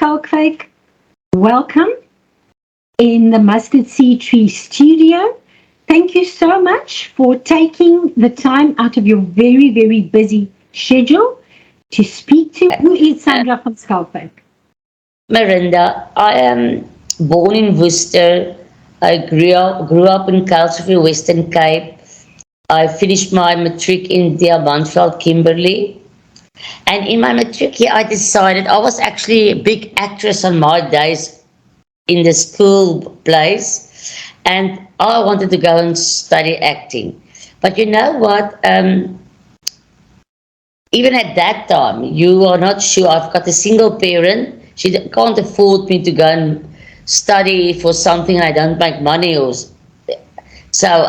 Schalkwyk. Welcome in the Mustard Seed Tree studio. Thank you so much for taking the time out of your very, very busy schedule to speak to. Who is Sandra Van Schalkwyk? Miranda, I am born in Worcester. I grew up in Culture, Western Cape. I finished my matric in Demeans, Kimberley. And in my matric year, I decided I was actually a big actress on my days in the school place. And I wanted to go and study acting. But you know what? Even at that time, you are not sure. I've got a single parent. She can't afford me to go and study for something I don't make money or. So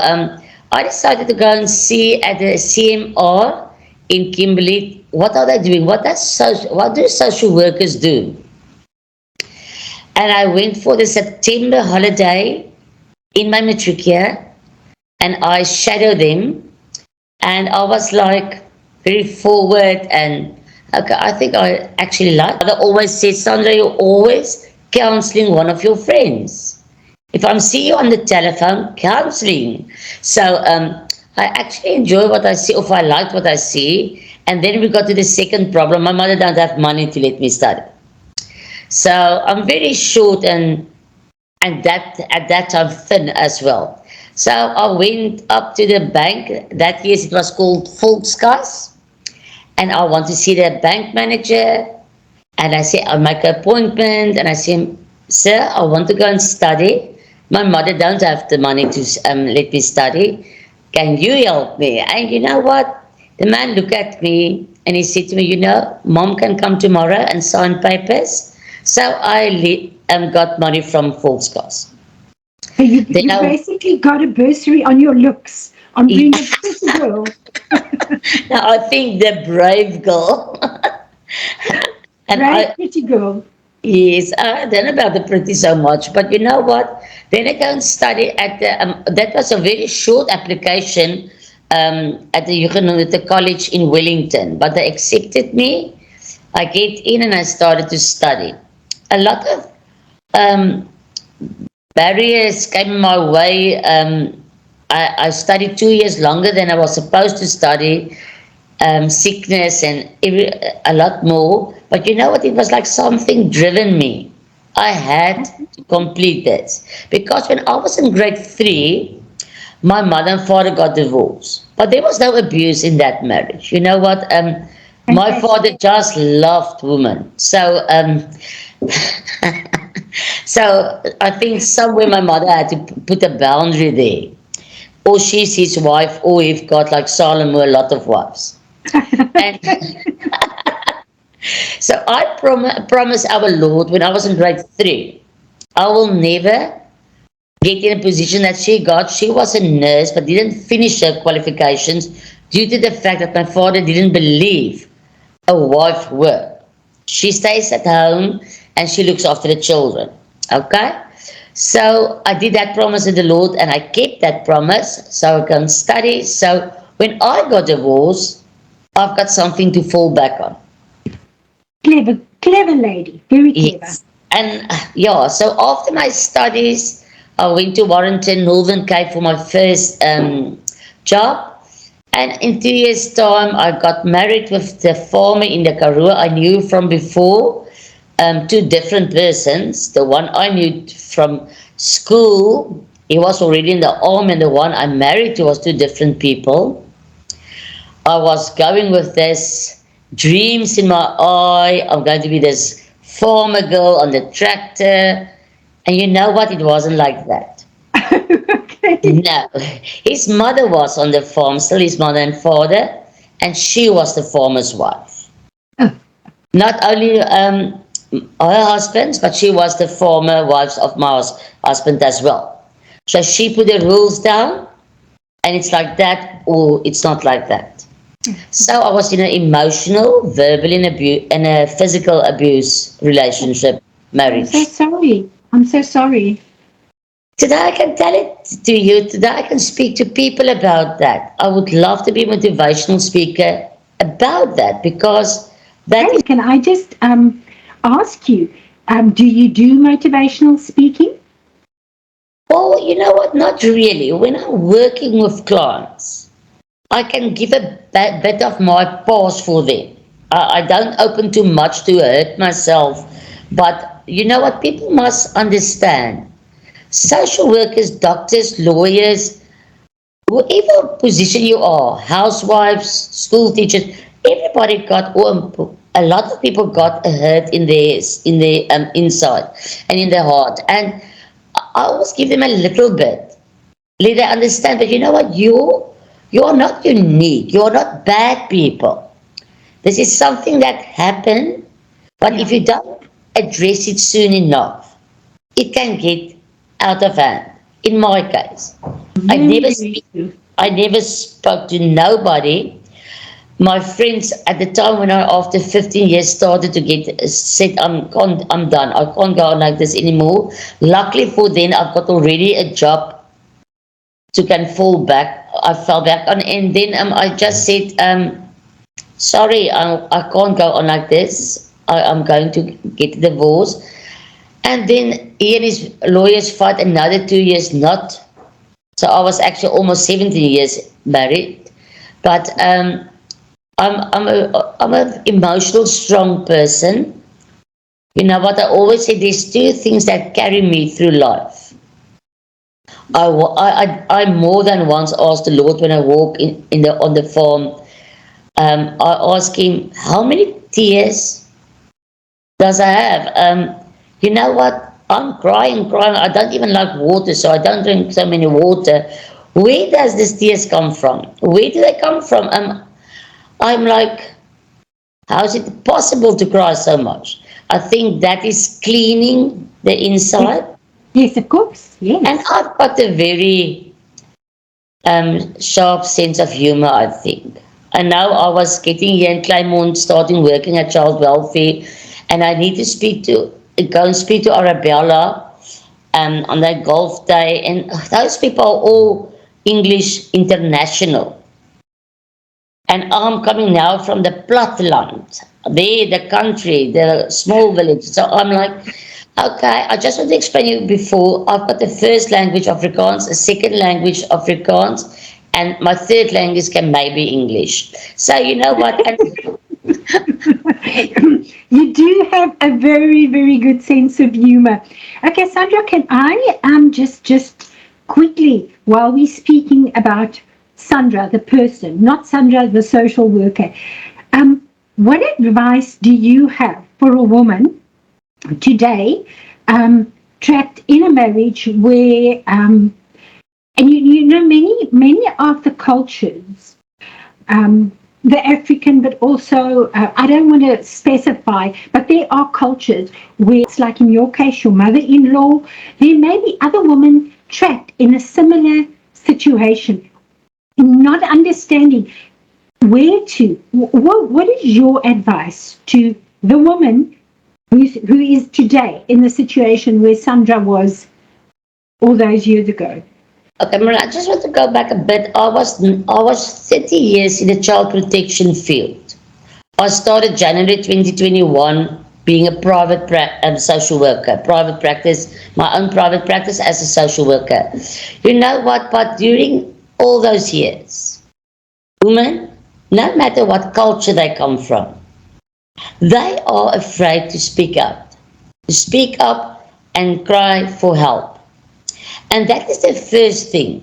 I decided to go and see at the CMR in Kimberley. What are they doing? What do social workers do? And I went for the September holiday in my matric year, and I shadowed them, and I was like very forward, and okay, I think I actually like. Mother always said, Sandra, you're always counseling one of your friends. If I'm seeing you on the telephone, counseling. So I actually enjoy what I see, or if I like what I see. And then we got to the second problem. My mother don't have money to let me study. So I'm very short and that at that time thin as well. So I went up to the bank. That year it was called Volkskas. And I want to see the bank manager. And I say, I'll make an appointment. And I say, sir, I want to go and study. My mother don't have the money to let me study. Can you help me? And you know what? The man looked at me and he said to me, you know, mom can come tomorrow and sign papers. So I got money from Volkskas. So you basically got a bursary on your looks, on being a pretty girl. Now I think the brave girl. Pretty girl. Yes, I don't know about the pretty so much, but you know what? Then I go and study at the, that was a very short application at the college in Wellington, but they accepted me. I get in and I started to study. A lot of barriers came my way. I studied 2 years longer than I was supposed to study, sickness and a lot more. But you know what? It was like something driven me. I had to complete this. Because when I was in grade 3, my mother and father got divorced. But there was no abuse in that marriage. You know what? My father just loved women. So, so I think somewhere my mother had to put a boundary there. Or she's his wife, or we've got like Solomon, a lot of wives. And so I promised our Lord when I was in grade 3, I will never get in a position that she got. She was a nurse but didn't finish her qualifications due to the fact that my father didn't believe a wife work. She stays at home and she looks after the children. Okay? So I did that promise to the Lord and I kept that promise so I can study. So when I got divorced, I've got something to fall back on. Clever lady, very clever. Yes. And yeah, so after my studies, I went to Warrington, Northern Cape for my first job. And in 2 years' time, I got married with the farmer in the Karoo I knew from before. Two different persons. The one I knew from school, he was already in the army, and the one I married to was two different people. I was going with this dreams in my eye. I'm going to be this farmer girl on the tractor. And you know what? It wasn't like that. Okay. No. His mother was on the farm, still his mother and father, and she was the farmer's wife. Oh. Not only her husband, but she was the former wife of my husband as well. So she put the rules down, and it's like that, or it's not like that. So I was in an emotional, verbal, and a physical abuse relationship, marriage. I'm so sorry. Today I can tell it to you. Today I can speak to people about that. I would love to be a motivational speaker about that because that is. Can I just ask you, Do you do motivational speaking? Well, you know what? Not really. When I'm working with clients, I can give a bit of my pause for them. I don't open too much to hurt myself. But you know what? People must understand. Social workers, doctors, lawyers, whatever position you are, housewives, school teachers, everybody got, or a lot of people got a hurt in their inside and in their heart. And I always give them a little bit. Let them understand, but you know what? You are not unique. You are not bad people. This is something that happened, but if Yeah, you don't address it soon enough, it can get out of hand. In my case, I very, never very speak, true. I never spoke to nobody. My friends at the time when I after 15 years started to get said I'm done. I can't go on like this anymore. Luckily for then I've got already a job to can fall back. I fell back on, and then I just said sorry, I can't go on like this. I'm going to get divorced. And then he and his lawyers fight another 2 years not. So I was actually almost 17 years married. But I'm an emotional, strong person. You know what I always say? There's two things that carry me through life. I more than once asked the Lord when I walk in the on the farm. I ask Him, how many tears does I have? You know what? I'm crying, crying. I don't even like water, so I don't drink so many water. Where does these tears come from? Where do they come from? I'm like, how is it possible to cry so much? I think that is cleaning the Yes, inside. yes, of course. And Yes. I've got a very sharp sense of humor, I think. And now I was getting here in Claremont, starting working at child welfare, and I need to go and speak to Arabella on that golf day. And those people are all English international. And I'm coming now from the platteland, the country, the small village. So I'm like, okay, I just want to explain you before. I've got the first language Afrikaans, a second language Afrikaans, and my third language can maybe English. So you know what? And You do have a very, very good sense of humor. Okay, Sandra, can I just quickly, while we're speaking about Sandra, the person, not Sandra, the social worker, what advice do you have for a woman today trapped in a marriage where, and you know, many of the cultures, um, the African, but also, I don't want to specify, but there are cultures where it's like in your case, your mother in law, there may be other women trapped in a similar situation, not understanding where to. What is your advice to the woman who is today in the situation where Sandra was all those years ago? okay, Maria, I just want to go back a bit. I was 30 years in the child protection field. I started January 2021 being a private social worker, private practice, my own private practice as a social worker. You know what? But during all those years, women, no matter what culture they come from, they are afraid to speak up and cry for help. And that is the first thing.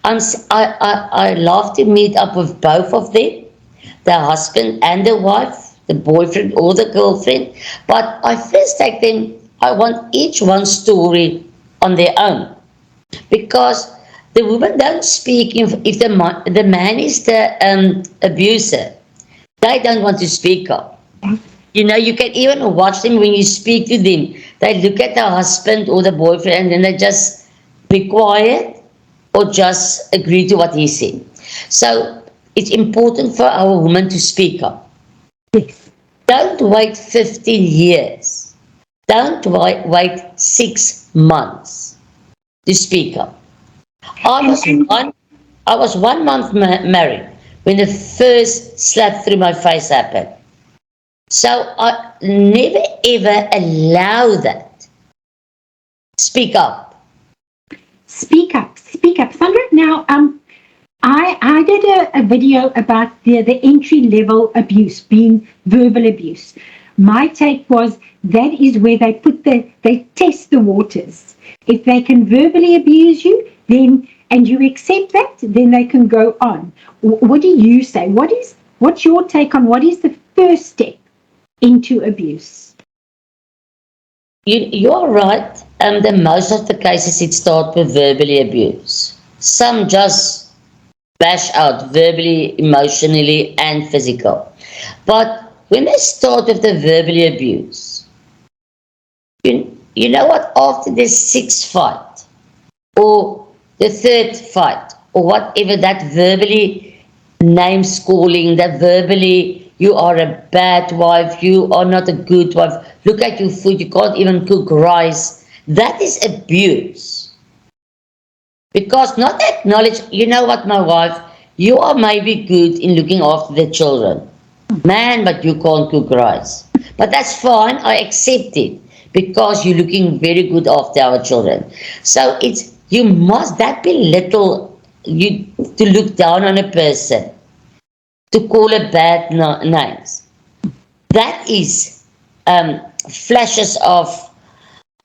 I love to meet up with both of them, the husband and the wife, the boyfriend or the girlfriend. But I first take them, I want each one story on their own. Because the woman don't speak if the man is the abuser. They don't want to speak up. You know, you can even watch them when you speak to them. They look at the husband or the boyfriend and then they just be quiet or just agree to what he said. So it's important for our women to speak up. Yes. Don't wait 15 years. Don't wait 6 months to speak up. I was And one, I was 1 month married when the first slap through my face happened. So I never ever allow that. Speak up. Speak up, Sandra. Now, I did a video about the entry level abuse, being verbal abuse. My take was that is where they test the waters. If they can verbally abuse you, then and you accept that, then they can go on. What do you say? What's your take on what is the first step into abuse? You are right. The most of the cases it starts with verbally abuse. Some just bash out verbally, emotionally, and physical. But when they start with the verbally abuse, you know what? After the sixth fight or the third fight or whatever, that verbally name calling, that verbally you are a bad wife, you are not a good wife, look at your food, you can't even cook rice. That is abuse. Because not acknowledge, you know what, my wife, you are maybe good in looking after the children. Man, but you can't cook rice. But that's fine, I accept it. Because you're looking very good after our children. So it's you must that belittle you to look down on a person, to call a bad names. That is flashes of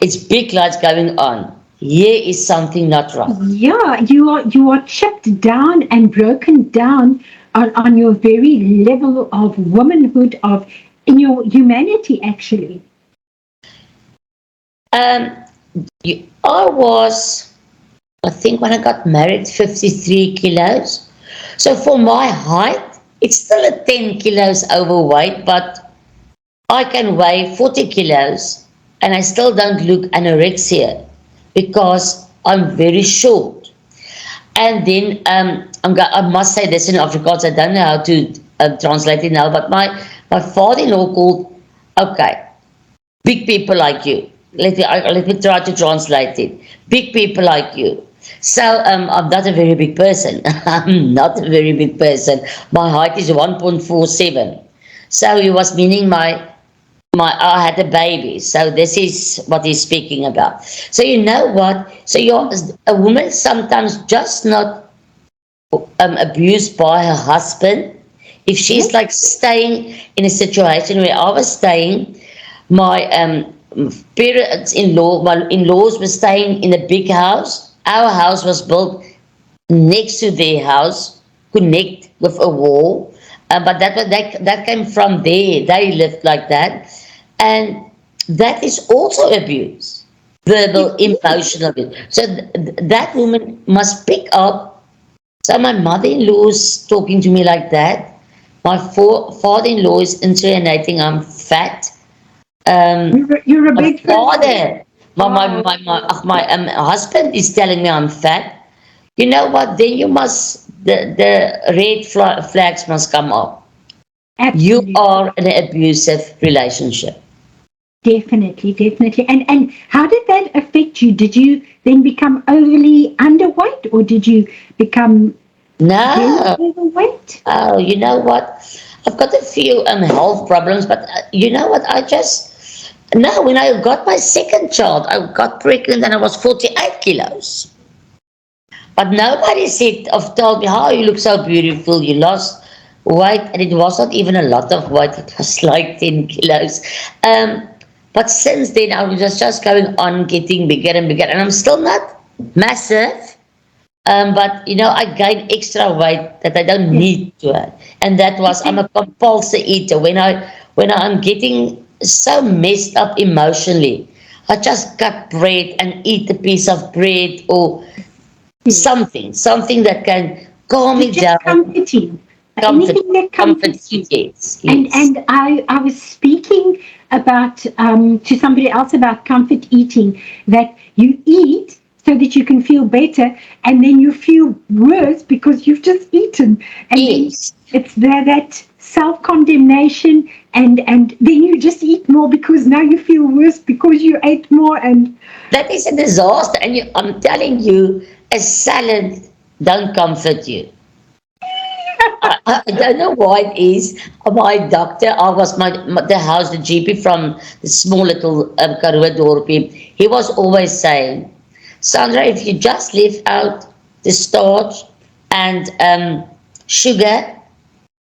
it's big lights going on. Here is something not right. Yeah, you are chipped down and broken down on your very level of womanhood, of in your humanity actually. Um, I was, I think, when I got married, 53 kilos. So for my height, it's still a 10 kilos overweight, but I can weigh 40 kilos and I still don't look anorexia because I'm very short. And then I must say this in Afrikaans. I don't know how to translate it now, but my father-in-law called, okay, big people like you. Let me try to translate it. Big people like you. So I'm not a very big person. I'm not a very big person. My height is 1.47. So he was meaning my I had a baby. So this is what he's speaking about. So you know what? So you're a woman sometimes just not abused by her husband. If she's Yes, like staying in a situation where I was staying, my parents-in-law, my in-laws were staying in a big house. Our house was built next to their house, connect with a wall. But that came from there. They lived like that, and that is also abuse, it verbal, is. emotional abuse. So that woman must pick up. So my mother-in-law is talking to me like that. My father-in-law is insinuating I'm fat. You're a My big person. father, Oh, my husband is telling me I'm fat. You know what? Then you must the red flags must come up. You absolutely. are in an abusive relationship. Definitely, definitely. And how did that affect you? Did you then become overly underweight or did you become very No, overweight? oh, you know what? I've got a few health problems, but you know what? I just no. When I got my second child, I got pregnant and I was 48 kilos. But nobody said or told me, "How you look so beautiful. You lost weight," and it was not even a lot of weight. It was like 10 kilos. Um, but since then, I was just going on getting bigger and bigger, and I'm still not massive. But you know, I gained extra weight that I don't Yeah. need to have, and that was I'm And a compulsive eater. When I'm getting so messed up emotionally, I just cut bread and eat a piece of bread or yes. something that can calm me It's just down, comforting. comfort, Anything that comfort comforts you. you. Yes, And yes, and I was speaking about to somebody else about comfort eating, that you eat so that you can feel better, and then you feel worse because you've just eaten, and then yes. it's there that self condemnation, and then you just eat more because now you feel worse because you ate more, and That is a disaster, and I'm telling you, a salad don't comfort you. I don't know why it is. My doctor, I was the house, the GP from the small little Karoo dorpie. He was always saying, Sandra, if you just leave out the starch and sugar,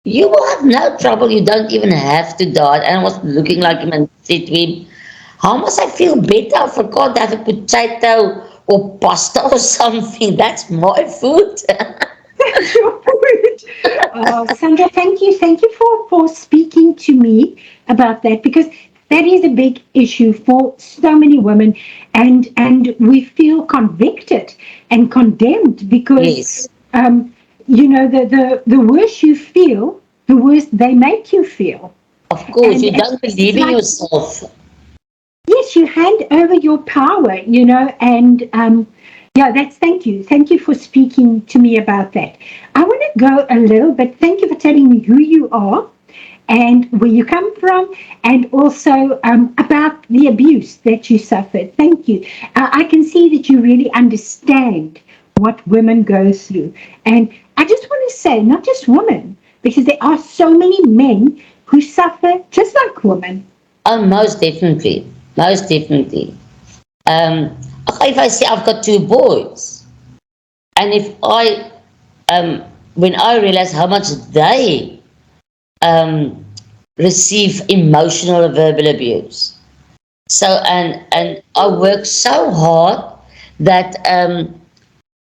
you will have no trouble. You don't even have to diet. And I was looking like him and said to him, how must I feel better if I can't have a potato or pasta or something? That's my food. That's your food. Sandra, thank you. Thank you for speaking to me about that, because that is a big issue for so many women, and we feel convicted and condemned because Yes, the worse you feel, the worse they make you feel. of course. And You don't it's believe in like, yourself. yes, you hand over your power, and yeah, thank you. Thank you for speaking to me about that. I want to go a little bit, thank you for telling me who you are and where you come from, and also about the abuse that you suffered. Thank you. I can see that you really understand what women go through. And I just want to say, not just women, because there are so many men who suffer just like women. Oh, most definitely. Most definitely. Um, if I say I've got two boys, and if when I realize how much they um, receive emotional or verbal abuse, so and I work so hard that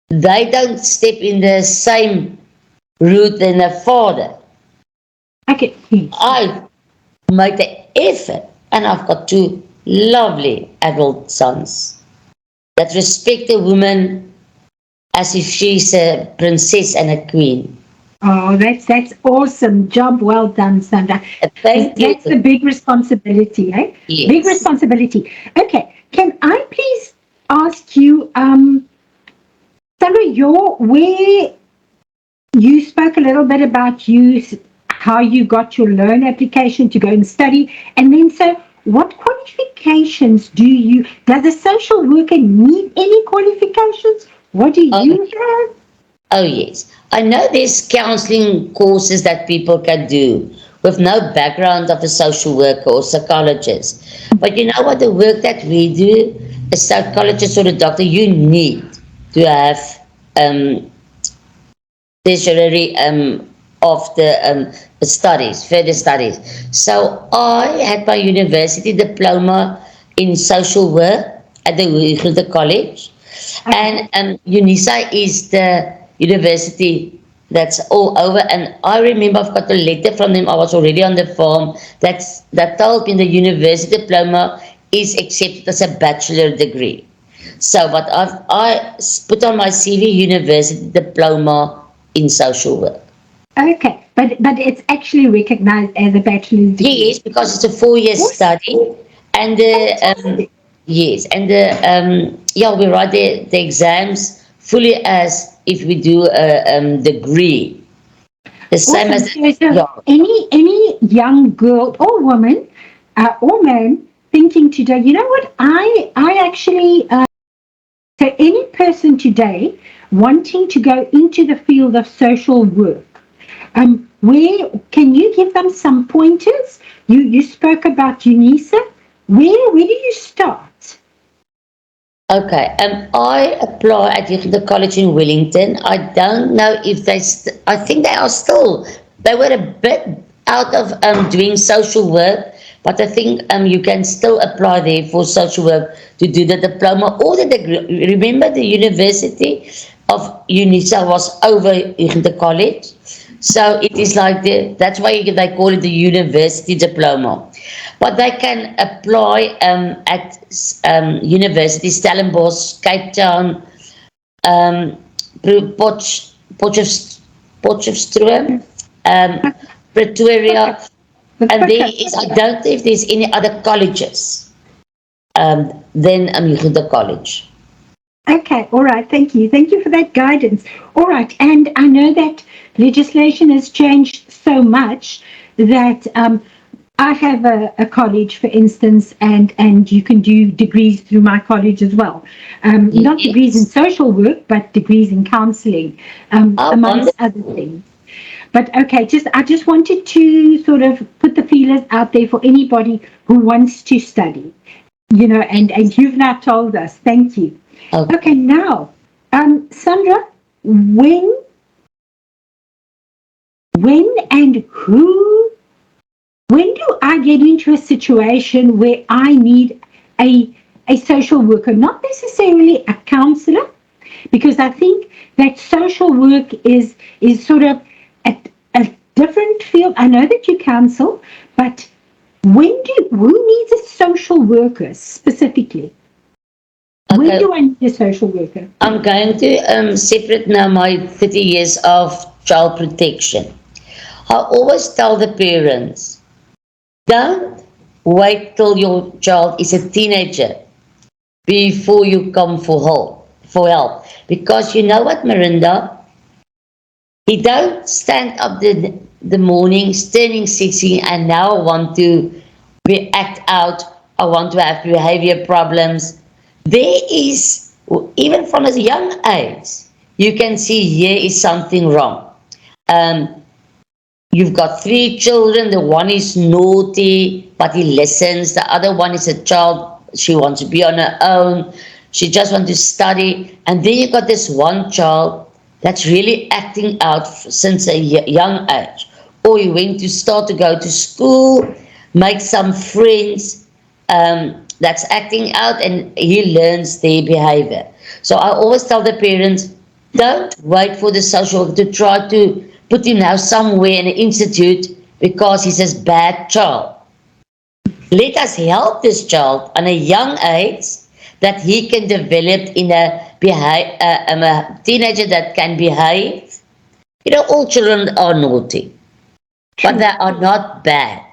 they don't step in the same route than their father. Okay, yes. I make the effort, and I've got two lovely adult sons that respect a woman as if she's a princess and a queen. Oh, that's awesome. Job well done, Sandra. Thank you. That's the big responsibility, eh? Big Yes. responsibility. Okay, can I please ask you, Sandra, where you spoke a little bit about how you got your loan application to go and study, and then so what qualifications does a social worker need any qualifications? What do Oh, you have? oh, yes. I know there's counseling courses that people can do with no background of a social worker or psychologist. But you know what? The work that we do, a psychologist or a doctor, you need to have um, tertiary of the studies, further studies. So I had my university diploma in social work at the college, Okay. and UNISA is the university that's all over. And I remember I've got a letter from them. I was already on the farm that told me the university diploma is accepted as a bachelor degree. So, but put on my CV university diploma in social work. Okay, but it's actually recognized as a bachelor's degree. Yes, because it's a 4 year Yes, study, and the fantastic. yes, and the yeah, we write the exams fully as if we do a degree, the same Awesome. as So yeah. any young girl or woman or man thinking today, you know what? I actually so any person today wanting to go into the field of social work, where can you give them some pointers? You spoke about UNISA. Where do you start? Okay, I apply at the college in Wellington. I don't know if I think they are still. They were a bit out of doing social work, but I think you can still apply there for social work to do the diploma or the degree. Remember, the University of UNISA was over in the college, so it is like that's why they call it the university diploma. But they can apply at University Stellenbosch, Cape Town, um, Potchefstroom, um, Okay. Pretoria, and there Okay. is, I don't know if there's any other colleges than the college. Okay, all right, thank you. Thank you for that guidance. All right, and I know that legislation has changed so much that I have a college, for instance, and you can do degrees through my college as well. Not degrees in Yes. social work, but degrees in counselling, Oh, amongst wonderful. other things. But okay, I just wanted to sort of put the feelers out there for anybody who wants to study, and you've now told us. Thank you. Okay, Okay. now, Sandra, when, and who, when do I get into a situation where I need a social worker, not necessarily a counselor, because I think that social work is sort of a different field. I know that you counsel, but who needs a social worker specifically? When Okay. do I need a social worker? I'm going to separate now my 30 years of child protection. I always tell the parents, don't wait till your child is a teenager before you come for help. Because you know what, Miranda? He don't stand up the morning, turning 16, and now want to act out. I want to have behavior problems. There is, even from a young age, you can see here is something wrong. Um, you've got three children. The one is naughty, but he listens. The other one is a child. She wants to be on her own. She just wants to study. And then you've got this one child that's really acting out since a young age. Or he went to start to go to school, make some friends, that's acting out, and he learns their behavior. So I always tell the parents, don't wait for the social worker to try to put him now somewhere in an institute because he's a bad child. Let us help this child at a young age that he can develop in a teenager that can behave. All children are naughty, but True. they are not bad.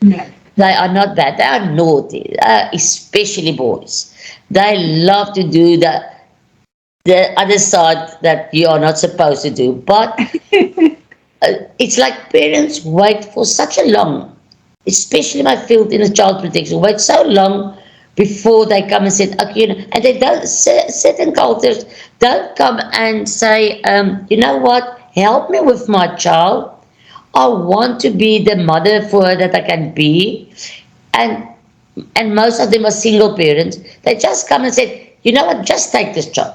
No. They are not bad. They are naughty, especially boys. They love to do the other side that you are not supposed to do. But it's like parents wait for such a long, especially my field in the child protection, wait so long before they come and say, okay, and they don't, certain cultures don't come and say, you know what, help me with my child. I want to be the mother for her that I can be. And most of them are single parents. They just come and say, you know what, just take this child.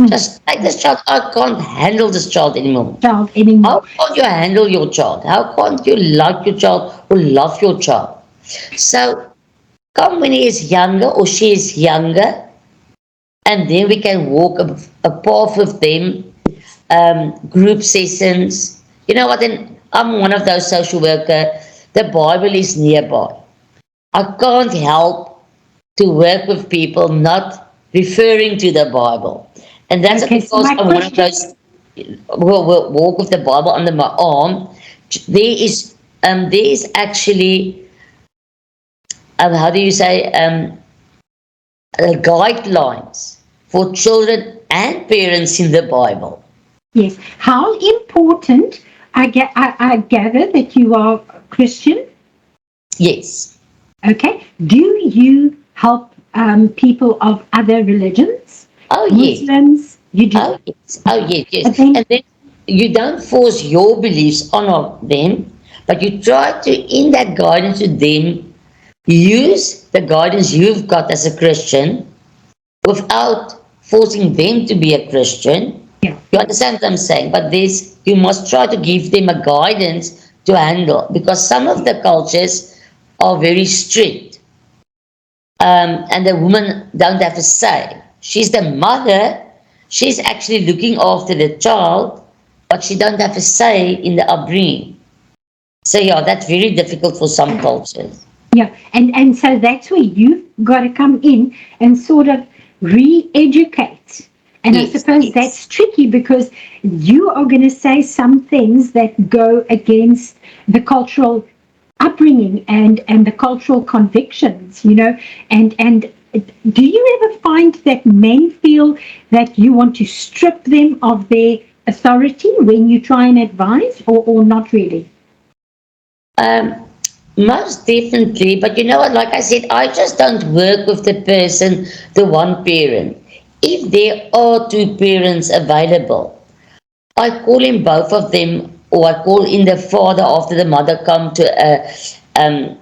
Just take this child. I can't handle this child anymore. Child anymore. How can't you handle your child? How can't you like your child or love your child? So come when he is younger or she is younger, and then we can walk a path with them, group sessions. You know what? And I'm one of those social worker. The Bible is nearby. I can't help to work with people not referring to the Bible. And that's Okay, so because my I'm one of question. those will walk with the Bible under my arm. There is actually, how do you say, guidelines for children and parents in the Bible. Yes. How important, I gather that you are Christian. Yes. Okay. Do you help people of other religions? Oh, yes. Muslims? You do. Oh, yes. Oh, yes, But yes. then, And then you don't force your beliefs on them, but you try to, in that guidance to them, use the guidance you've got as a Christian without forcing them to be a Christian. yeah. You understand what I'm saying? But this, you must try to give them a guidance to handle, because some of the cultures are very strict, and the woman don't have a say. She's the mother. She's actually looking after the child, but she don't have a say in the upbringing. So yeah, that's very difficult for some cultures. Yeah, and so that's where you've got to come in and sort of re-educate. And I Yes, suppose yes. that's tricky because you are going to say some things that go against the cultural upbringing and the cultural convictions, and do you ever find that men feel that you want to strip them of their authority when you try and advise, or not really? Um, Most definitely, but you know what? Like I said, I just don't work with the person, the one parent. If there are two parents available, I call in both of them or I call in the father after the mother come to um,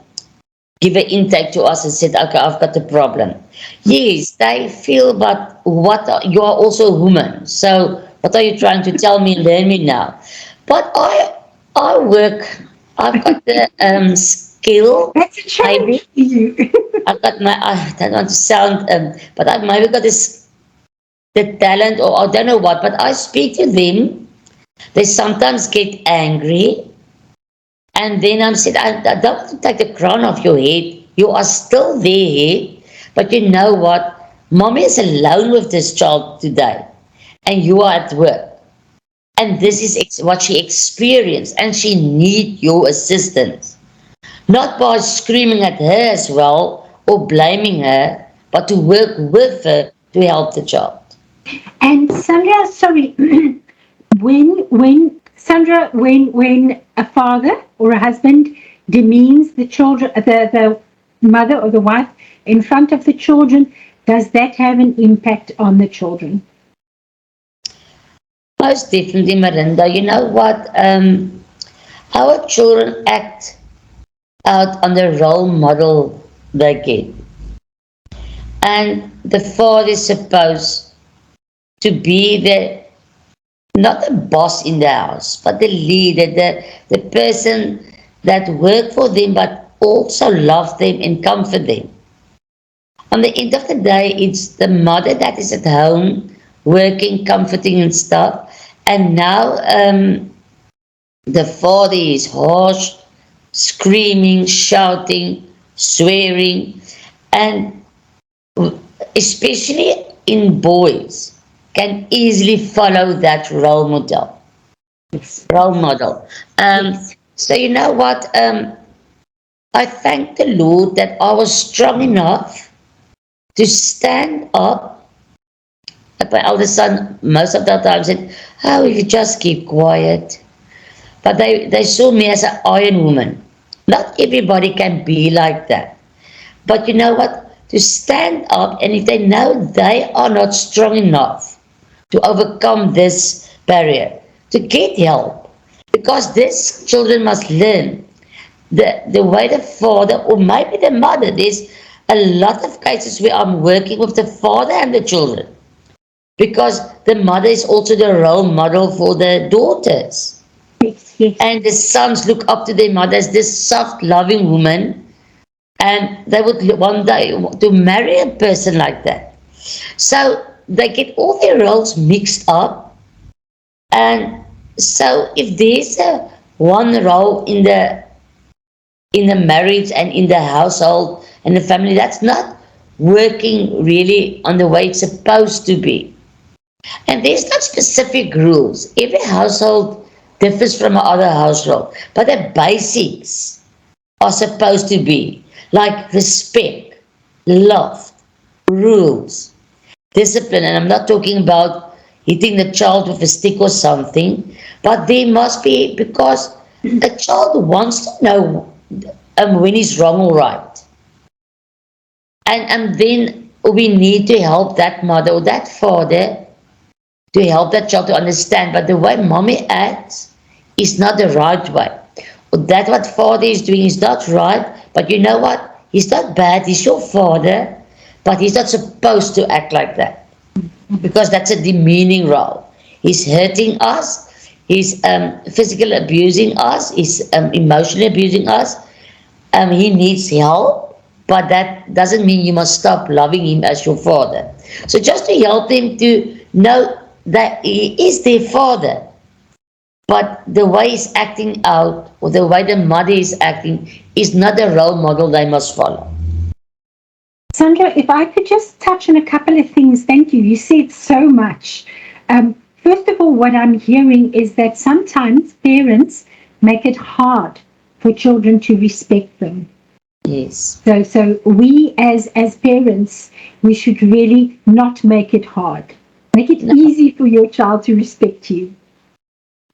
give an intake to us and said, okay, I've got a problem. Yes, they feel, but you are also a woman. So what are you trying to tell me, learn me now? But I work, I've got the skill, That's a challenge maybe. for you. I've got I don't want to sound, but I've maybe got this, the talent, or I don't know what, but I speak to them. They sometimes get angry. And then I'm said, I don't want to take the crown off your head. You are still there. But you know what? Mommy is alone with this child today. And you are at work. And this is what she experienced. And she needs your assistance. Not by screaming at her as well or blaming her, but to work with her to help the child. And Sandra, sorry, when Sandra, when a father or a husband demeans the children, the mother or the wife in front of the children, does that have an impact on the children? Most definitely, Marinda. You know what? Our children act out on the role model they get. And the father is supposed to be not the boss in the house, but the leader, the person that work for them but also love them and comfort them. On the end of the day, it's the mother that is at home working, comforting and stuff. And now the father is harsh, screaming, shouting, swearing, and especially in boys, can easily follow that role model. Yes. Role model. Yes. So you know what? I thank the Lord that I was strong enough to stand up. Like my eldest son, most of the time said, "Oh, you just keep quiet." But they saw me as an iron woman. Not everybody can be like that. But you know what? To stand up, and if they know they are not strong enough to overcome this barrier, to get help. Because these children must learn the way the father, or maybe the mother, there's a lot of cases where I'm working with the father and the children. Because the mother is also the role model for the daughters. Yes. Yes. And the sons look up to their mother as this soft, loving woman, and they would one day to marry a person like that. So they get all their roles mixed up, and so if there's a one role in the marriage and in the household and the family that's not working really on the way it's supposed to be, and there's not specific rules. Every household differs from another household, but the basics are supposed to be like respect, love, rules, discipline. And I'm not talking about hitting the child with a stick or something, but there must be, because a child wants to know when he's wrong or right. And then we need to help that mother or that father to help that child to understand. But the way mommy acts is not the right way. That what father is doing is not right, but you know what? He's not bad, he's your father, but he's not supposed to act like that. Because that's a demeaning role. He's hurting us, he's physically abusing us, he's emotionally abusing us. He needs help, but that doesn't mean you must stop loving him as your father. So just to help them to know that he is their father, but the way he's acting out, or the way the mother is acting, is not the role model they must follow. Sandra, if I could just touch on a couple of things, thank you. You said so much. First of all, what I'm hearing is that sometimes parents make it hard for children to respect them. Yes. So we as parents, we should really not make it hard. Make it No. easy for your child to respect you.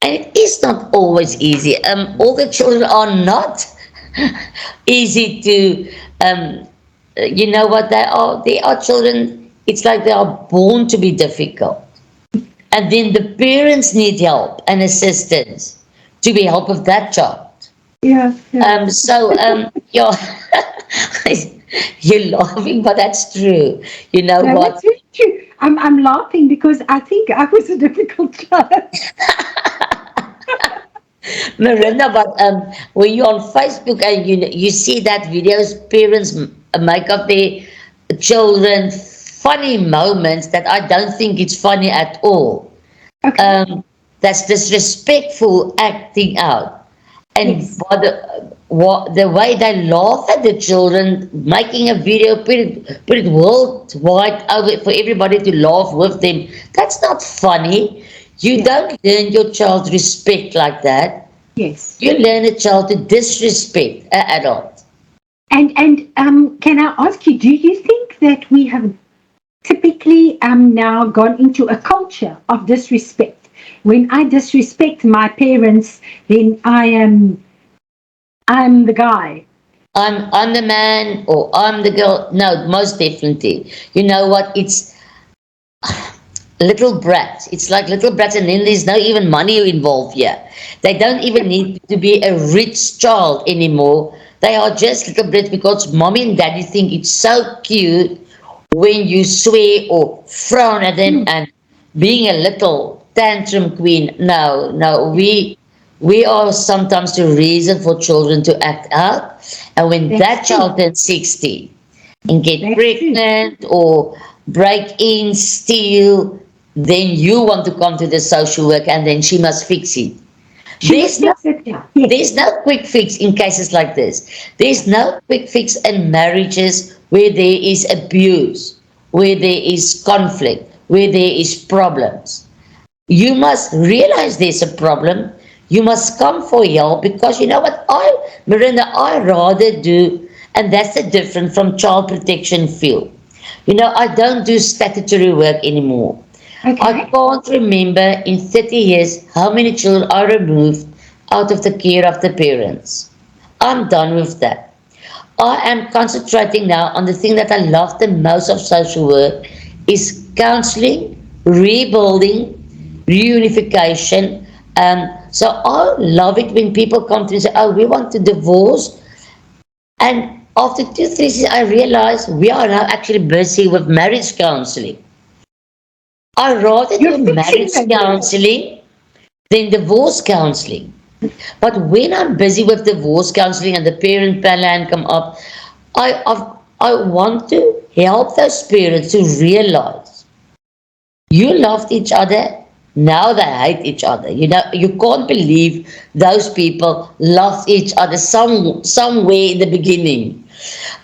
And it is not always easy. All the children are not easy to, you know what they are? They are children, it's like they are born to be difficult. And then the parents need help and assistance to be help with that child. Yeah, yeah. Yeah, you're laughing, but that's true. You know No, what? that's very true. I'm laughing because I think I was a difficult child. Miranda, but when you're on Facebook and you see that videos, parents make of their children funny moments that I don't think it's funny at all. Okay. Um, that's disrespectful acting out, and Yes. what the way they laugh at the children, making a video, put it worldwide over for everybody to laugh with them. That's not funny. You Yeah. don't learn your child respect like that. Yes. You learn a child to disrespect an adult. And can I ask you, do you think that we have typically now gone into a culture of disrespect? When I disrespect my parents, then I'm the guy. I'm the man or I'm the girl. No, most definitely. You know what? It's little brats. It's like little brats, and then there's no even money involved here. They don't even need to be a rich child anymore. They are just little brats because mommy and daddy think it's so cute when you swear or frown at them Hmm. and being a little tantrum queen. No, no, Yes, we are sometimes the reason for children to act out. And when that's that true. child turns 60 and get That's true. pregnant or break in, steal, then you want to come to the social work and then she must fix it. She must There's no fix it now. Yes. there's no quick fix in cases like this. There's no quick fix in marriages where there is abuse, where there is conflict, where there is problems. You must realize there's a problem. You must come for help because you know what Miranda, I rather do, and that's the difference from child protection field. You know, I don't do statutory work anymore. I Okay. can't remember in 30 years how many children are removed out of the care of the parents. I'm done with that. I am concentrating now on the thing that I love the most of social work is counseling, rebuilding, reunification. So I love it when people come to me and say, "Oh, we want to divorce," and after 2, 3 years, I realize we are now actually busy with marriage counseling. I rather You're do fixing marriage things. counseling than divorce counseling. But when I'm busy with divorce counseling and the parent plan come up, I want to help those parents to realize you loved each other. Now they hate each other. You know, you can't believe those people loved each other somewhere in the beginning.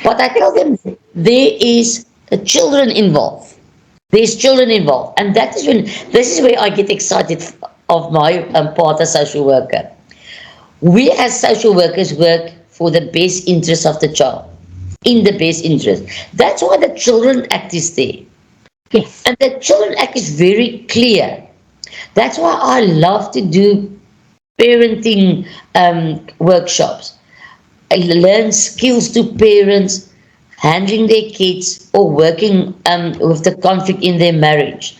But I tell them there is children involved. There's children involved, and that is when this is where I get excited of my part as social worker. We as social workers work for the best interest of the child, in the best interest. That's why the Children Act is there. Yes. And the Children Act is very clear. That's why I love to do parenting workshops. I learn skills to parents handling their kids or working with the conflict in their marriage.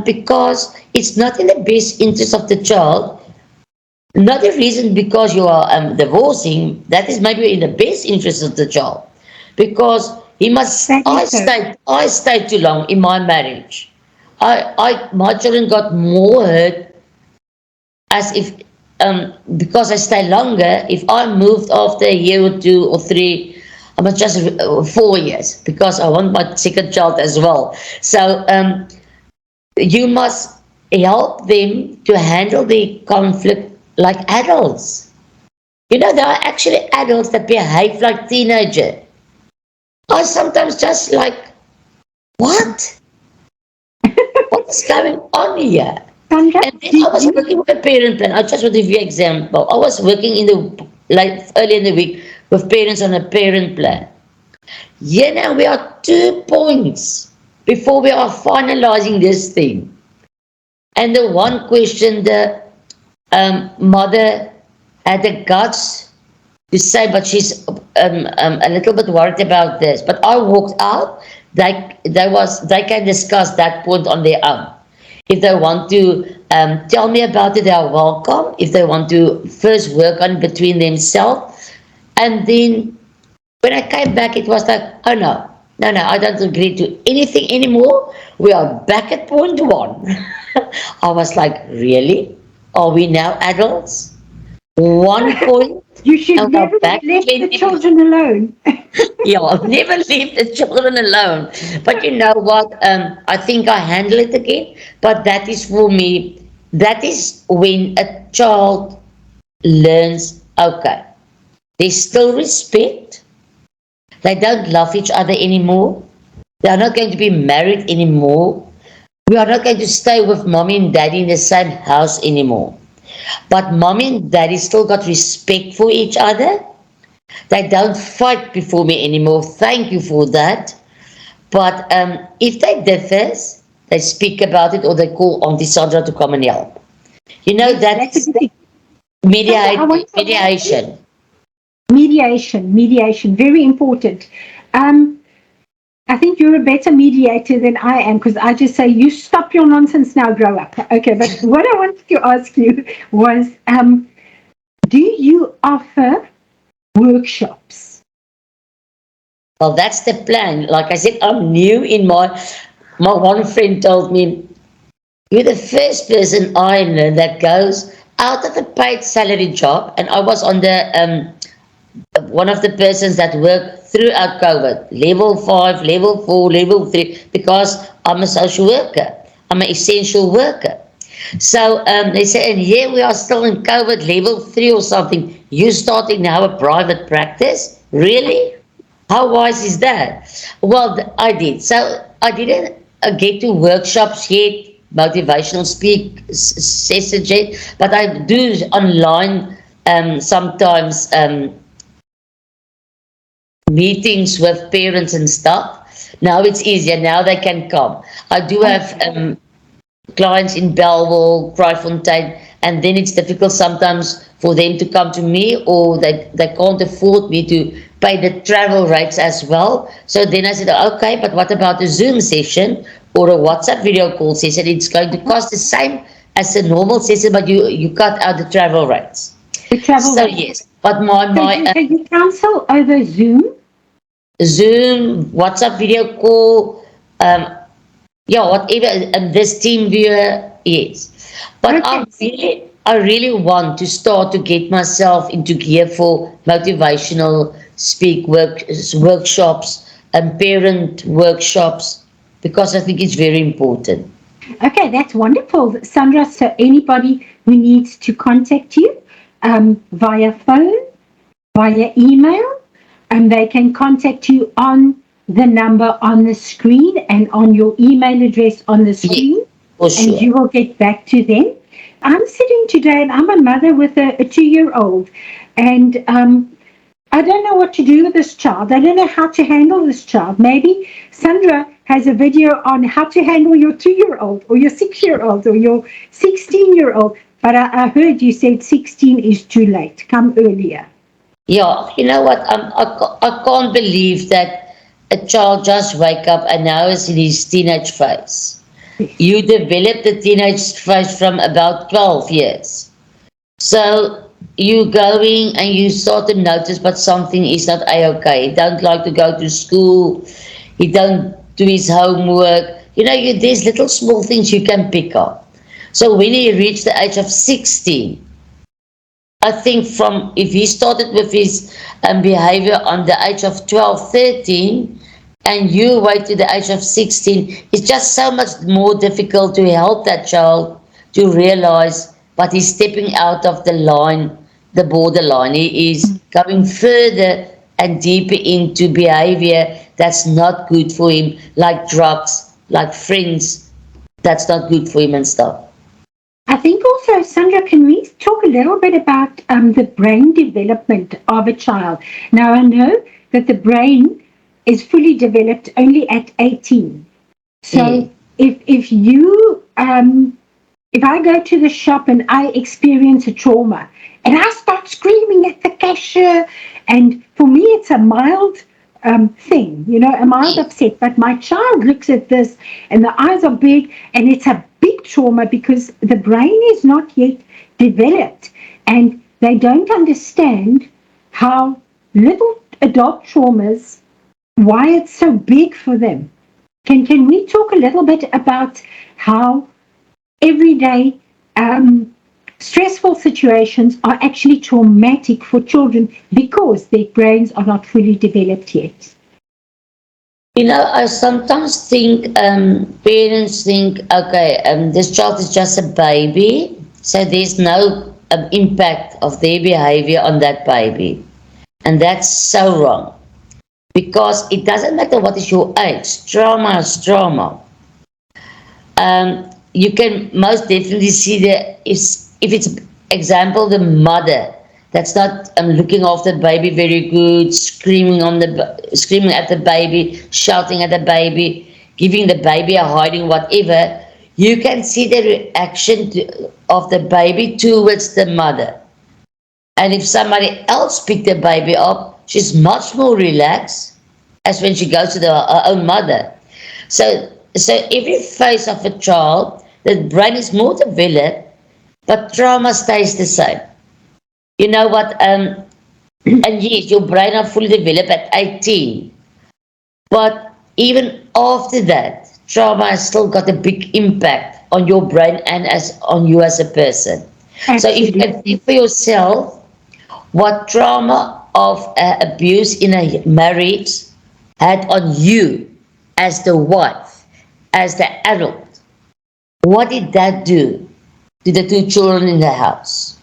Because it's not in the best interest of the child. Not the reason because you are divorcing, that is maybe in the best interest of the child. Because he must, That is so. I stayed too long in my marriage. My children got more hurt as if, because I stay longer, if I moved after a year or 2 or 3, I must just 4 years because I want my second child as well. So you must help them to handle the conflict like adults. You know, there are actually adults that behave like teenagers. I sometimes just like, what? What is going on here? Sandra, And then do I was you? working with a parent plan. I just want to give you an example. I was working in the like early in the week with parents on a parent plan. Yeah, now we are 2 points before we are finalizing this thing. And the one question the mother had the guts to say, but she's a little bit worried about this. But I walked out. They can discuss that point on their own. If they want to tell me about it, they are welcome. If they want to first work on between themselves, and then when I came back, it was like, oh no, no, no, I don't agree to anything anymore. We are back at point one. I was like, really? Are we now adults? 1 point, You should and we're never back let the 20. children alone. Yeah, I've never leave the children alone. But you know what? I think I handle it again. But that is for me, that is when a child learns, okay, there's still respect. They don't love each other anymore. They are not going to be married anymore. We are not going to stay with mommy and daddy in the same house anymore. But mommy and daddy still got respect for each other. They don't fight before me anymore. Thank you for that. But if they differ, they speak about it or they call Auntie Sandra to come and help. You know, Yes, that's a that's good thing. Sandra, I want to ask you, mediation. mediation, very important. I think you're a better mediator than I am because I just say, you stop your nonsense now, grow up. Okay, but what I wanted to ask you was, do you offer workshops? Well, that's the plan. Like I said, I'm new in my one friend told me, you're the first person I know that goes out of a paid salary job, and I was on the one of the persons that worked throughout COVID, level 5, level 4, level 3, because I'm a social worker. I'm an essential worker. So they said, and here we are still in COVID, level 3 or something. You starting now a private practice? Really? How wise is that? Well, I did. So I didn't get to workshops yet, motivational sessions yet, but I do online sometimes meetings with parents and stuff. Now it's easier. Now they can come. I do have clients in Belleville, Kraaifontein, and then it's difficult sometimes for them to come to me, or they can't afford me to pay the travel rates as well. So then I said, okay, but what about a Zoom session or a WhatsApp video call session? It's going to cost the same as a normal session, but you cut out the travel rates. The travel So rate. yes, but my So you counsel over Zoom? Zoom, WhatsApp video call, um, yeah, whatever, and this team viewer, yes. But Okay. I really want to start to get myself into gear for motivational workshops and parent workshops because I think it's very important. Okay, that's wonderful, Sandra. So anybody who needs to contact you via phone, via email, and they can contact you on the number on the screen and on your email address on the Yeah, screen, for and sure. you will get back to them. I'm sitting today, and I'm a mother with a 2-year-old, and I don't know what to do with this child. I don't know how to handle this child. Maybe Sandra has a video on how to handle your 2-year-old or your 6-year-old or your 16-year-old. But I heard you said 16 is too late. Come earlier. Yeah, you know what? I can't believe that a child just wake up and now is in his teenage phase. Yes. You develop the teenage phase from about 12 years. So you going and you start to notice, but something is not a-okay. He don't like to go to school. He don't do his homework. You know, there's little small things you can pick up. So when he reached the age of 16, I think from if he started with his behavior on the age of 12, 13, and you wait to the age of 16, it's just so much more difficult to help that child to realize, but he's stepping out of the line, the borderline. He is going further and deeper into behavior that's not good for him, like drugs, like friends, that's not good for him and stuff. I think also, Sandra, can we talk a little bit about the brain development of a child? Now, I know that the brain is fully developed only at 18. Mm. So if I go to the shop and I experience a trauma and I start screaming at the cashier, and for me it's a mild thing. A mild upset, but my child looks at this and the eyes are big, and it's a big trauma because the brain is not yet developed, and they don't understand how little adult traumas, why it's so big for them. Can we talk a little bit about how everyday stressful situations are actually traumatic for children because their brains are not fully developed yet? I sometimes think parents think, okay, this child is just a baby, so there's no impact of their behavior on that baby. And that's so wrong. Because it doesn't matter what is your age, trauma is trauma. You can most definitely see that if it's example the mother that's not looking after the baby very good, screaming at the baby, shouting at the baby, giving the baby a hiding, whatever. You can see the reaction of the baby towards the mother. And if somebody else picked the baby up, she's much more relaxed as when she goes to her own mother. So every phase of a child, the brain is more developed, but trauma stays the same. You know what? And yes, your brain are fully developed at 18. But even after that, trauma has still got a big impact on your brain and as on you as a person. Absolutely. So if you can think for yourself what trauma of abuse in a marriage had on you as the wife, as the adult, what did that do to the two children in the house?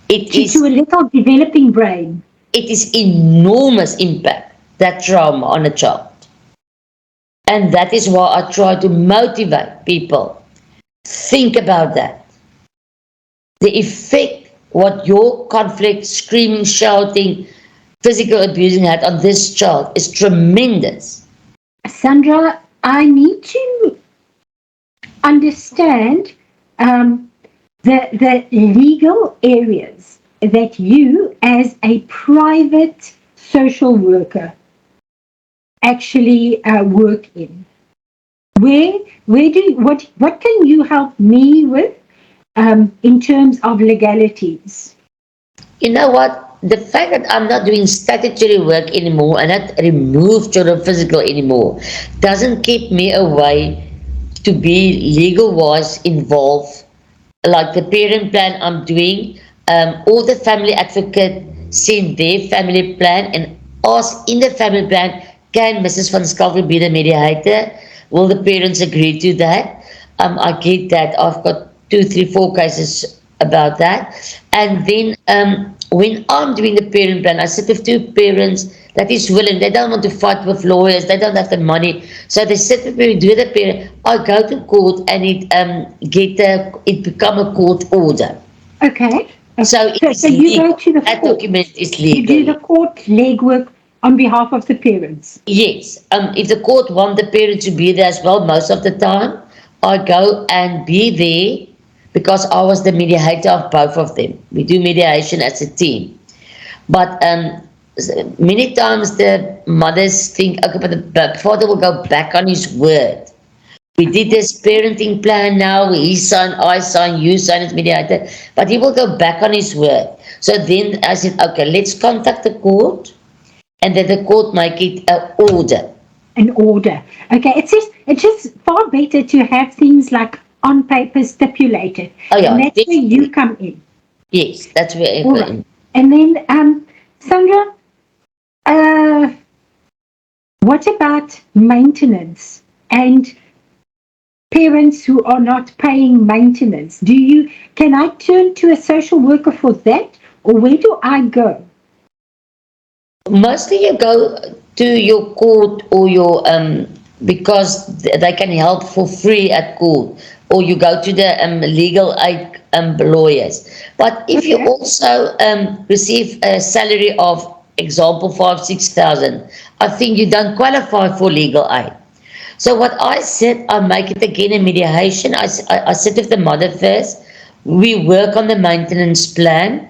It is to a little developing brain. It is enormous impact, that trauma on a child. And that is why I try to motivate people. Think about that. The effect what your conflict, screaming, shouting, physical abusing had on this child is tremendous. Sandra, I need to understand the legal areas that you, as a private social worker, actually work in. What can you help me with in terms of legalities? You know what? The fact that I'm not doing statutory work anymore and not remove children physical anymore doesn't keep me away to be legal-wise involved. Like the parent plan I'm doing, all the family advocate send their family plan and ask in the family plan, can Mrs. Van Schalkwyk be the mediator? Will the parents agree to that? I get that. I've got 2, 3, 4 cases about that. And then when I'm doing the parent plan, I sit with 2 parents that is willing. They don't want to fight with lawyers. They don't have the money. So they sit with me, do the parent. I go to court and it become a court order. Okay. So you go to the that court. document is legal. You do the court legwork on behalf of the parents. Yes. If the court want the parent to be there as well, most of the time, I go and be there because I was the mediator of both of them. We do mediation as a team. But many times the mothers think, okay, but the father will go back on his word. We did this parenting plan now, he signed, I signed, you signed as mediator, but he will go back on his word. So then I said, okay, let's contact the court, and then the court make it an order. An order. Okay, it's just far better to have things like on paper stipulated. Oh yeah, and that's where you come in. Yes, that's where I come in. And then, Sandra, what about maintenance and parents who are not paying maintenance? Can I turn to a social worker for that, or where do I go? Mostly you go to your court or your because they can help for free at court, or you go to the legal aid lawyers. But if you also receive a salary of example 5,000-6,000, I think you don't qualify for legal aid. So what I said, I make it again a mediation. I sit with the mother first. We work on the maintenance plan.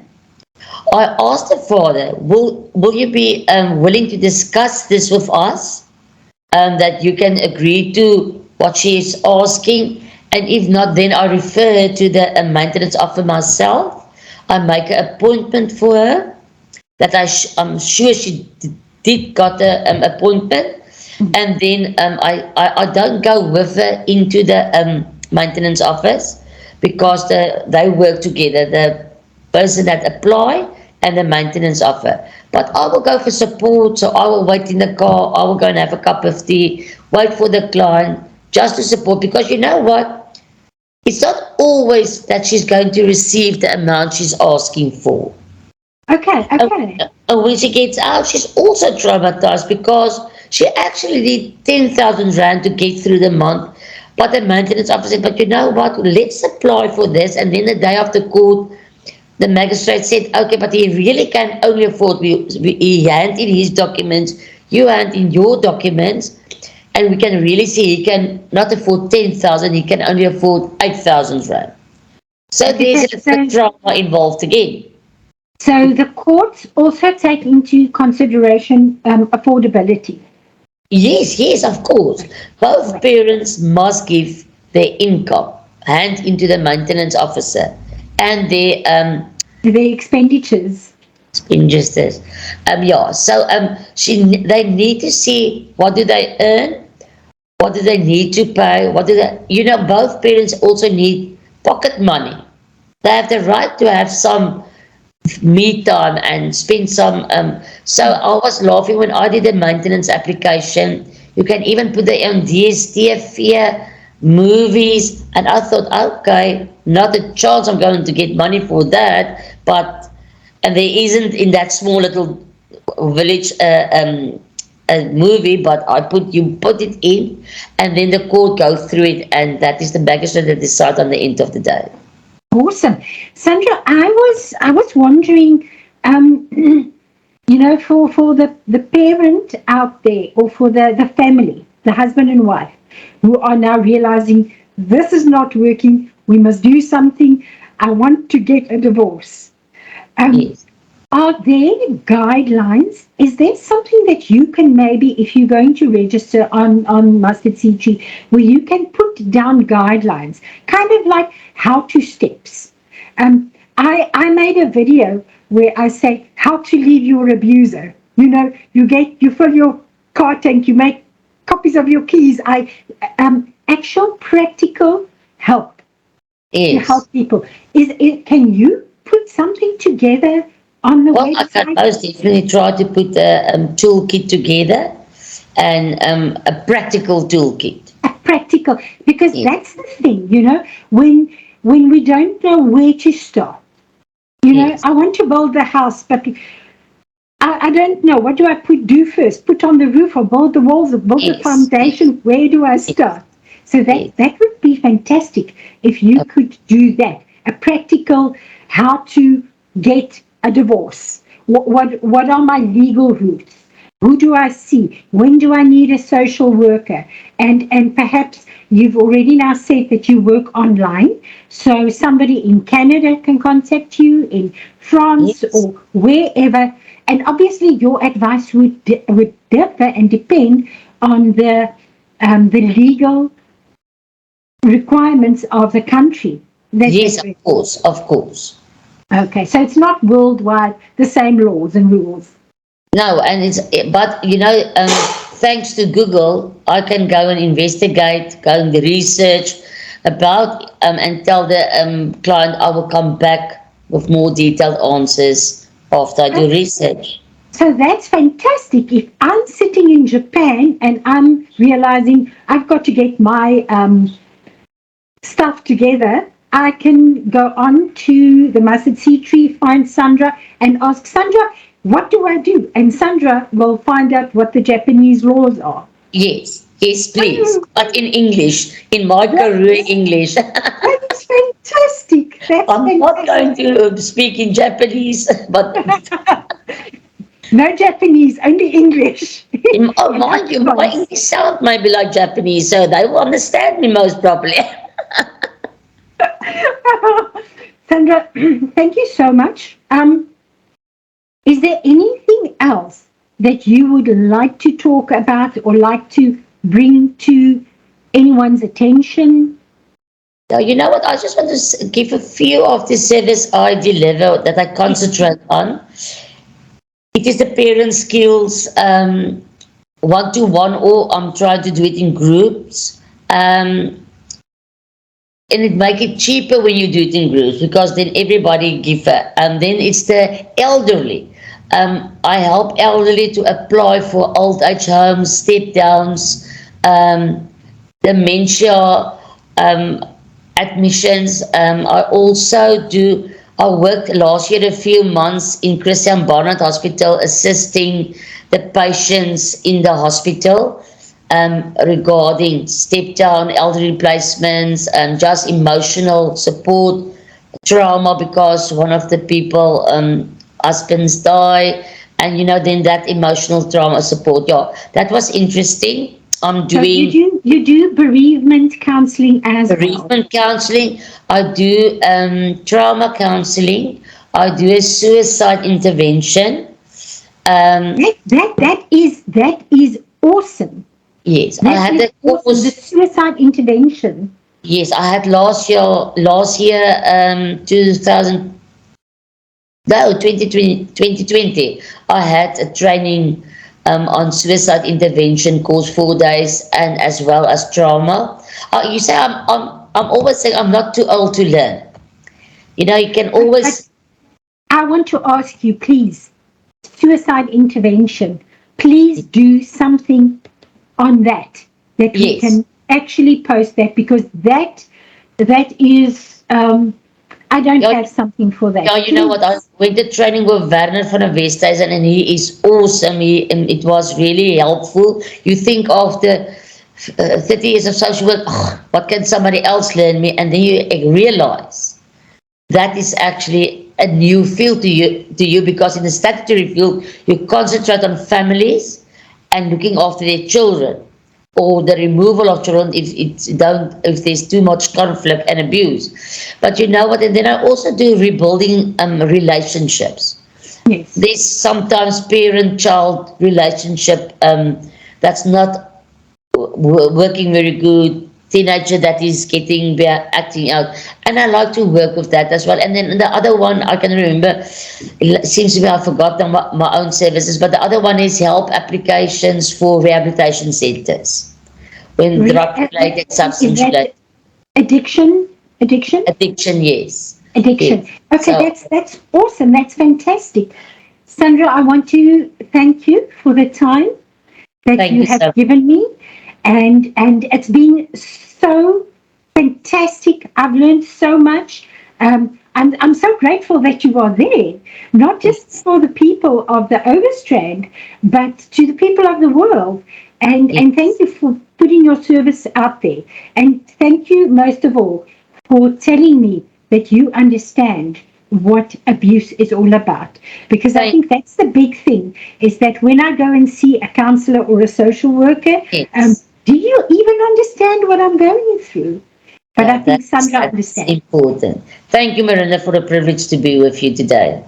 I asked the father, will you be willing to discuss this with us? That you can agree to what she is asking, and if not, then I refer her to the maintenance officer myself. I make an appointment for her that I'm sure she did got an appointment, and then I don't go with her into the maintenance office because they work together, the person that apply and the maintenance officer. But I will go for support, so I will wait in the car, I will go and have a cup of tea, wait for the client just to support, because you know what, it's not always that she's going to receive the amount she's asking for. Okay, okay. And when she gets out, she's also traumatized because she actually need 10,000 Rand to get through the month. But the maintenance officer said, but you know what, let's apply for this. And then the day after court, the magistrate said, okay, but he really can only afford, he hand in his documents, you hand in your documents, and we can really see he can not afford 10,000, he can only afford 8,000 Rand. So there's Okay, a trauma involved again. so the courts also take into consideration affordability. Yes, yes, of course. Both Right. parents must give their income hand into the maintenance officer and their The expenditures. expenditures. Yeah. So they need to see what do they earn, what do they need to pay, what do they, both parents also need pocket money. They have the right to have some me time and spend some. So I was laughing when I did the maintenance application. You can even put the on DSTV movies, and I thought, okay, not a chance I'm going to get money for that. But and there isn't in that small little village a movie, but you put it in, and then the court goes through it, and that is the magistrate that decide on the end of the day. Awesome. Sandra, I was wondering, for the parent out there, or for the family, the husband and wife, who are now realizing this is not working, we must do something, I want to get a divorce. Um, Yes. are there guidelines? Is there something that you can, maybe, if you're going to register on Mustard Seed Tree, where you can put down guidelines, kind of like how to steps? I made a video where I say how to leave your abuser. You fill your car tank, you make copies of your keys. Actual practical help to Yes. help people. Can you put something together on the Well, I can website? most definitely try to put a toolkit together, and a practical toolkit. A practical, because Yes, that's the thing, when we don't know where to start. yes, I want to build the house, but I don't know. What do I do first? Put on the roof, or build the walls, or build the yes, yes, foundation? Where do I yes, start? So yes. that would be fantastic if you could do that. A practical how to get a divorce. What are my legal routes? Who do I see? When do I need a social worker? And perhaps you've already now said that you work online, so somebody in Canada can contact you, in France Yes. or wherever. And obviously, your advice would differ and depend on the legal requirements of the country that Yes, of they. course, of course. Okay, so it's not worldwide the same laws and rules. No, and but thanks to Google, I can go and investigate, go and research about, and tell the client I will come back with more detailed answers after I do Okay. research. So that's fantastic. If I'm sitting in Japan and I'm realizing I've got to get my stuff together, I can go on to the Mustard Seed Tree, find Sandra, and ask Sandra, what do I do? And Sandra will find out what the Japanese laws are. Yes, yes, please, Oh, but in English, in my career that's, English. that's fantastic. That's I'm not fantastic. going to speak in Japanese, but No Japanese, only English. oh, And mind you, my otherwise, English sound maybe like Japanese, so they will understand me most probably. Sandra, thank you so much. Is there anything else that you would like to talk about or like to bring to anyone's attention? Now, you know what? I just want to give a few of the service I deliver that I concentrate on. It is the parent skills, one to one, or I'm trying to do it in groups. And it make it cheaper when you do it in groups because then everybody give a, and then it's the elderly. I help elderly to apply for old age homes, step downs, um, dementia admissions. I also do. I worked last year a few months in Christian Barnard Hospital, assisting the patients in the hospital regarding step down, elderly placements, and just emotional support, trauma because one of the people husbands die, and then that emotional trauma support. Yeah, that was interesting. I'm So doing you do bereavement counseling as well. bereavement counseling. I do trauma counseling. I do a suicide intervention. Um, That is awesome. yes, I That had is a awesome. The course. suicide intervention. Yes, I had last year, 2000, no, 2020, I had a training on suicide intervention course, 4 days, and as well as trauma. You say I'm always saying I'm not too old to learn. You can But always, I want to ask you, please, suicide intervention. Please do something on that we yes. can actually post that because that is I don't Yeah, have something for yeah, that. you know what? I Please. went to training with Werner van der Westhuizen, and he is awesome. And it was really helpful. You think of the 30 years of social work, what can somebody else learn me? And then you realize that is actually a new field to you because in the statutory field, you concentrate on families and looking after their children or the removal of children if there's too much conflict and abuse. But you know what? And then I also do rebuilding relationships. Yes. There's sometimes parent-child relationship that's not working very good. Teenager that is acting out, and I like to work with that as well. And then the other one I can remember, it seems to me I've forgotten my own services, but the other one is help applications for rehabilitation centers when drug related, Is substance that related, addiction? Addiction? addiction. Yes, Addiction. yes. Okay, So that's awesome. That's fantastic. Sandra, I want to thank you for the time that thank you you have so much. given me, and it's been so fantastic. I've learned so much. I'm so grateful that you are there, not just Yes, for the people of the Overstrand, but to the people of the world. And thank yes. you for putting your service out there. And thank you most of all for telling me that you understand what abuse is all about. Because I Thank think that's the big thing is that when I go and see a counselor or a social worker, yes. do you even understand what I'm going through? But I Yeah, think Sandra that's understands. important. Thank you, Miranda, for the privilege to be with you today.